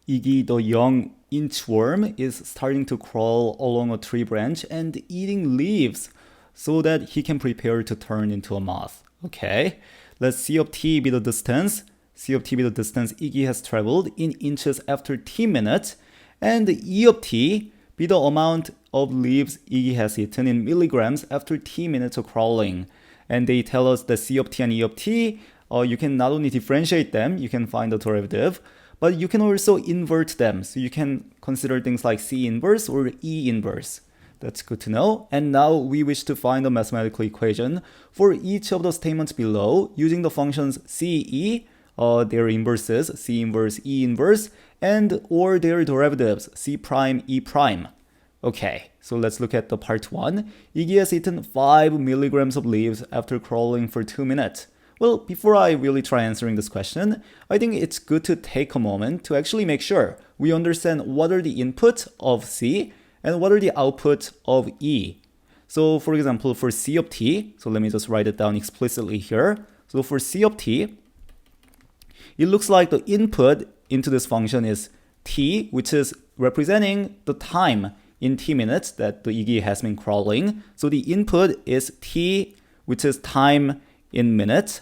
Iggy, the young inchworm, is starting to crawl along a tree branch and eating leaves so that he can prepare to turn into a moth. Okay, let C of t be the distance. C of t be the distance Iggy has traveled in inches after t minutes, and E of t be the amount of leaves Iggy has eaten in milligrams after t minutes of crawling. And they tell us that C of t and E of t, you can not only differentiate them, you can find the derivative, but you can also invert them. So you can consider things like C inverse or E inverse. That's good to know. And now we wish to find a mathematical equation for each of the statements below using the functions C, E, their inverses, C inverse, E inverse, and or their derivatives, C prime, E prime. Okay, so let's look at the part 1. Iggy has eaten 5 milligrams of leaves after crawling for 2 minutes. Well, before I really try answering this question, I think it's good to take a moment to actually make sure we understand what are the inputs of C and what are the outputs of E. So for example, for C of t, so let me just write it down explicitly here. So for C of t, it looks like the input into this function is t, which is representing the time in t minutes that the Iggy has been crawling. So the input is t, which is time in minutes.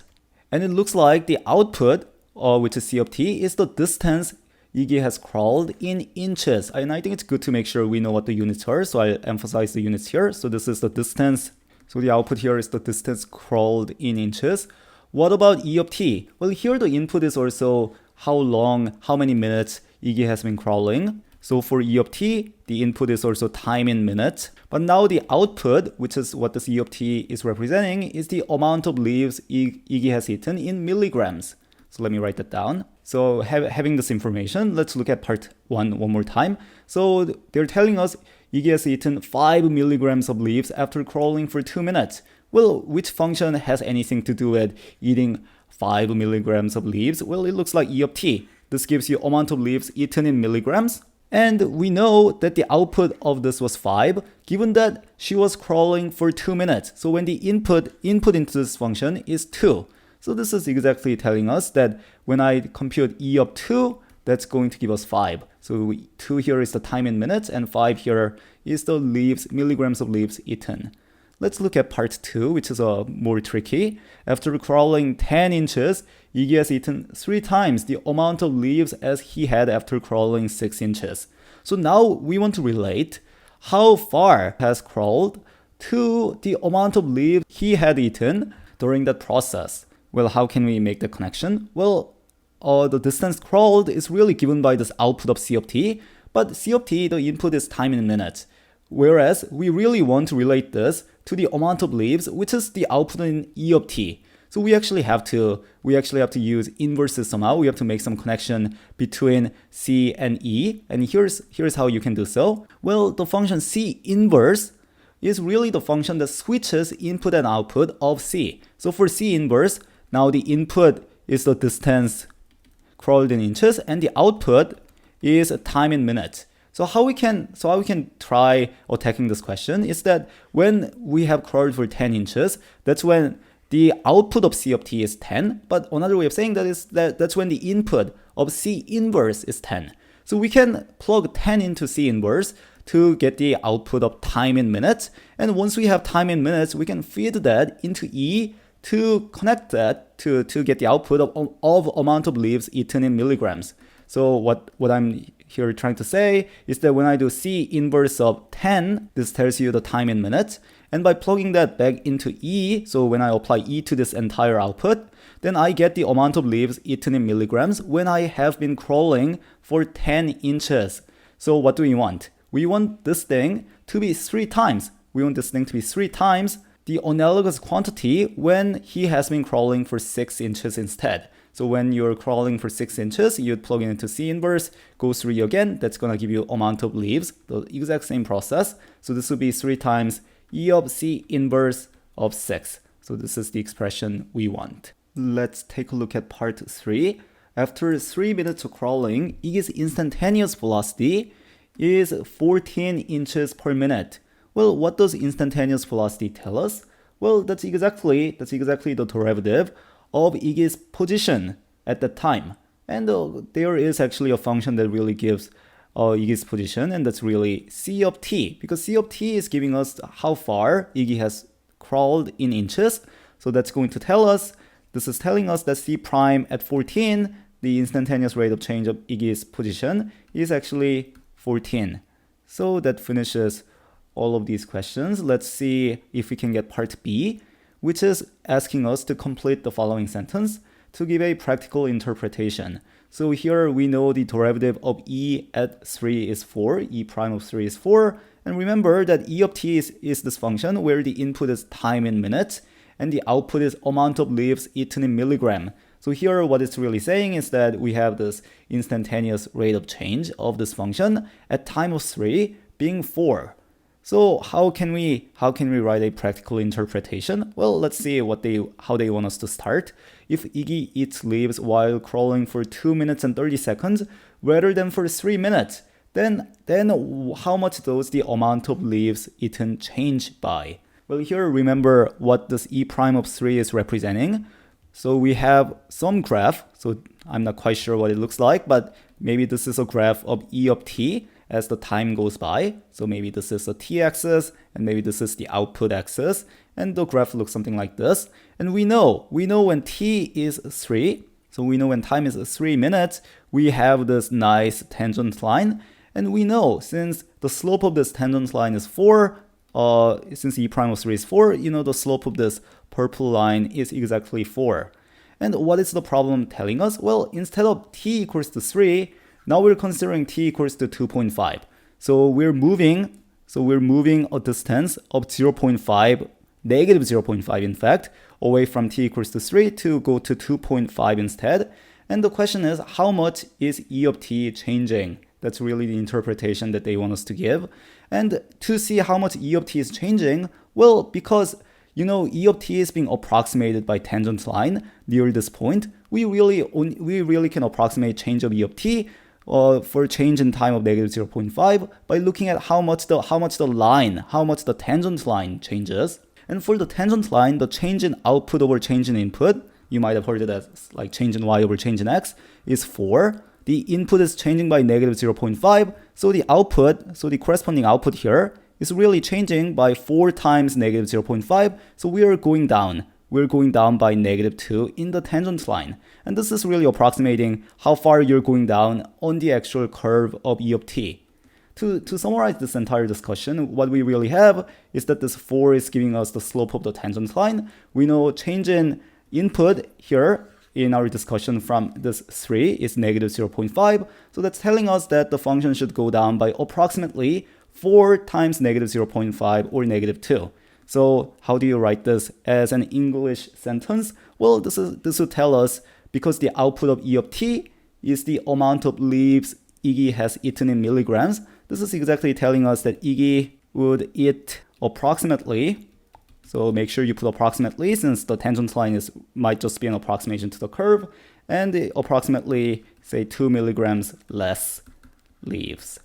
And it looks like the output, which is C of t, is the distance Iggy has crawled in inches. And I think it's good to make sure we know what the units are. So I emphasize the units here. So this is the distance. So the output here is the distance crawled in inches. What about E of t? Well, here the input is also how long, how many minutes Iggy has been crawling. So for E of t, the input is also time in minutes. But now the output, which is what this E of t is representing, is the amount of leaves Iggy has eaten in milligrams. So let me write that down. So having this information, let's look at part 1 one more time. So they're telling us Iggy has eaten 5 milligrams of leaves after crawling for 2 minutes. Well, which function has anything to do with eating 5 milligrams of leaves? Well, it looks like E of t. This gives you amount of leaves eaten in milligrams. And we know that the output of this was 5, given that she was crawling for 2 minutes. So when the input into this function is 2. So this is exactly telling us that when I compute E of 2, that's going to give us 5. So 2 here is the time in minutes, and 5 here is the leaves, milligrams of leaves eaten. Let's look at part 2, which is more tricky. After crawling 10 inches, Iggy has eaten 3 times the amount of leaves as he had after crawling 6 inches. So now we want to relate how far has crawled to the amount of leaves he had eaten during that process. Well, how can we make the connection? Well, the distance crawled is really given by this output of C of t, but C of t, the input is time in minutes. Whereas we really want to relate this to the amount of leaves, which is the output in E of t. So we actually have to use inverses somehow. We have to make some connection between C and E. And here's how you can do so. Well, the function C inverse is really the function that switches input and output of C. So for C inverse, now the input is the distance crawled in inches, and the output is time in minutes. So how we can try attacking this question is that when we have crawled for 10 inches, that's when the output of C of t is 10. But another way of saying that is that's when the input of C inverse is 10. So we can plug 10 into C inverse to get the output of time in minutes. And once we have time in minutes, we can feed that into E to connect that to get the output of amount of leaves eaten in milligrams. So what I'm here trying to say is that when I do C inverse of 10, this tells you the time in minutes. And by plugging that back into E, so when I apply E to this entire output, then I get the amount of leaves eaten in milligrams when I have been crawling for 10 inches. So what do we want? We want this thing to be 3 times. We want this thing to be 3 times the analogous quantity when he has been crawling for 6 inches instead. So when you're crawling for 6 inches, you'd plug it into C inverse, go 3 again. That's going to give you amount of leaves, the exact same process. So this would be 3 times E of C inverse of 6. So this is the expression we want. Let's take a look at part 3. After 3 minutes of crawling, Iggy's instantaneous velocity is 14 inches per minute. Well, what does instantaneous velocity tell us? Well, that's exactly the derivative of Iggy's position at that time. And there is actually a function that really gives Iggy's position, and that's really C of t, because C of t is giving us how far Iggy has crawled in inches. So that's going to tell us, this is telling us that C prime at 14, the instantaneous rate of change of Iggy's position, is actually 14. So that finishes all of these questions. Let's see if we can get part B, which is asking us to complete the following sentence to give a practical interpretation. So here we know the derivative of E at 3 is 4, E prime of 3 is 4, and remember that E of t is this function where the input is time in minutes, and the output is amount of leaves eaten in milligram. So here what it's really saying is that we have this instantaneous rate of change of this function at time of 3 being 4. So how can we write a practical interpretation? Well, let's see how they want us to start. If Iggy eats leaves while crawling for 2 minutes and 30 seconds rather than for 3 minutes, then how much does the amount of leaves eaten change by? Well, here remember what this E prime of 3 is representing. So we have some graph, so I'm not quite sure what it looks like, but maybe this is a graph of E of t as the time goes by. So maybe this is a t-axis, and maybe this is the output axis, and the graph looks something like this. And we know when t is 3, so we know when time is 3 minutes, we have this nice tangent line. And we know since the slope of this tangent line is 4, since E prime of 3 is 4, the slope of this purple line is exactly 4. And what is the problem telling us? Well, instead of t equals to 3, now we're considering t equals to 2.5. So we're moving a distance of 0.5, negative 0.5 in fact, away from t equals to 3 to go to 2.5 instead. And the question is, how much is E of t changing? That's really the interpretation that they want us to give. And to see how much E of t is changing, well, because E of t is being approximated by tangent line near this point, we really can approximate change of E of t for change in time of negative 0.5 by looking at how much the tangent line changes. And for the tangent line, the change in output over change in input, you might have heard it as like change in y over change in x, is 4. The input is changing by negative 0.5, so the corresponding output here is really changing by 4 times negative 0.5, so we are going down. We're going down by negative 2 in the tangent line. And this is really approximating how far you're going down on the actual curve of E of t. To summarize this entire discussion, what we really have is that this 4 is giving us the slope of the tangent line. We know change in input here in our discussion from this 3 is negative 0.5. So that's telling us that the function should go down by approximately 4 times negative 0.5 or negative 2. So how do you write this as an English sentence? Well, this would tell us, because the output of E of t is the amount of leaves Iggy has eaten in milligrams, this is exactly telling us that Iggy would eat approximately, so make sure you put approximately since the tangent line might just be an approximation to the curve, and approximately say 2 milligrams less leaves.